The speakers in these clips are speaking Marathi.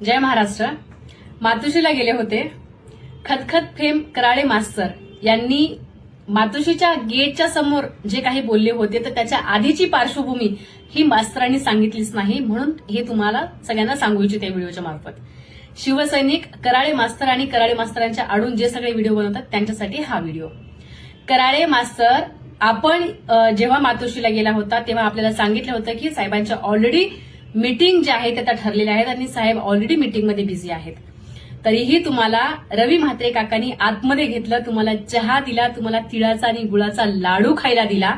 जय महाराष्ट्र. मातोश्रीला गेले होते. खतखत फेम कराळे मास्तर यांनी मातोश्रीच्या गेटच्या समोर जे काही बोलले होते तर त्याच्या आधीची पार्श्वभूमी ही मास्तरांनी सांगितलीच नाही, म्हणून हे तुम्हाला सगळ्यांना सांगू इच्छिते व्हिडिओच्या मार्फत. शिवसैनिक कराळे मास्तर आणि कराळे मास्तरांच्या आडून जे सगळे व्हिडिओ बनवतात त्यांच्यासाठी हा व्हिडिओ. कराळे मास्तर, आपण जेव्हा मातोश्रीला गेला होता तेव्हा आपल्याला सांगितलं होतं की साहेबांच्या ऑलरेडी मीटिंग ज्या आहेत त्या ठरलेल्या आहेत आणि साहेब ऑलरेडी मीटिंगमध्ये बिझी आहेत. तरीही तुम्हाला रवी म्हात्रे काकांनी आतमध्ये घेतलं, तुम्हाला चहा दिला, तुम्हाला तिळाचा आणि गुळाचा लाडू खायला दिला.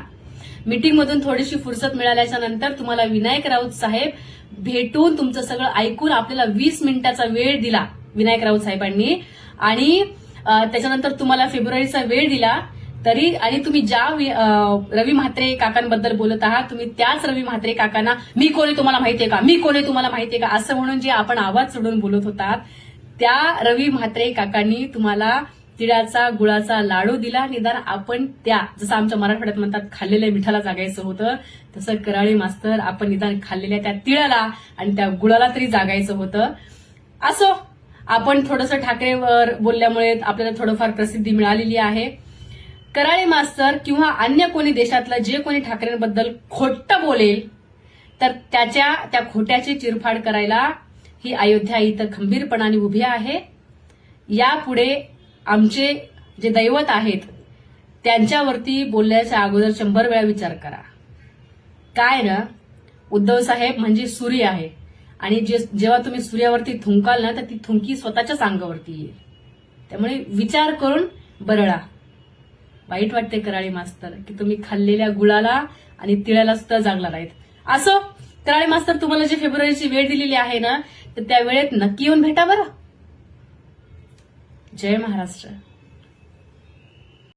मीटिंगमधून थोडीशी फुरसत मिळाल्याच्या नंतर तुम्हाला विनायक राऊत साहेब भेटून तुमचं सगळं ऐकून आपल्याला 20 मिनिटाचा वेळ दिला विनायक राऊत साहेबांनी. आणि त्याच्यानंतर तुम्हाला फेब्रुवारीचा वेळ दिला. तरी आणि तुम्ही ज्या रवी म्हात्रे काकांबद्दल बोलत आहात, तुम्ही त्याच रवी म्हात्रे काकांना मी कोणी तुम्हाला माहितीये का, मी कोणी तुम्हाला माहितीये का असं म्हणून जे आपण आवाज सोडून बोलत होतात, त्या रवी म्हात्रे काकांनी तुम्हाला तिळाचा गुळाचा लाडू दिला. निदान आपण त्या, जसं आमच्या मराठवाड्यात म्हणतात, खाल्लेल्या मिठाला जागायचं होतं, तसं कराळे मास्तर आपण निदान खाल्लेल्या त्या तिळाला आणि त्या गुळाला तरी जागायचं होतं. असो, आपण थोडंसं ठाकरेवर बोलल्यामुळे आपल्याला थोडंफार प्रसिद्धी मिळालेली आहे. कराळे मास्तर किंवा अन्य कोणी देशातलं जे कोणी ठाकरेंबद्दल खोटं बोलेल तर त्या खोट्याची चिरफाड करायला ही अयोध्या इथं खंबीरपणाने उभी आहे. यापुढे आमचे जे दैवत आहेत त्यांच्यावरती बोलण्याच्या अगोदर 100 वेळा विचार करा. काय ना, उद्धव साहेब म्हणजे सूर्य आहे आणि जेव्हा तुम्ही सूर्यावरती थुंकाल ना तर ती थुंकी स्वतःच्याच अंगावरती येईल. त्यामुळे विचार करून बरळा. वाईट वाटते कराळे मास्तर की तुम्ही खाल्लेल्या गुळाला आणि तिळाला सुद्धा जागला नाहीत. असो, कराळे मास्तर तुम्हाला जी फेब्रुवारीची वेळ दिलेली आहे ना तर त्या वेळेत नक्की येऊन भेटा बरं. जय महाराष्ट्र.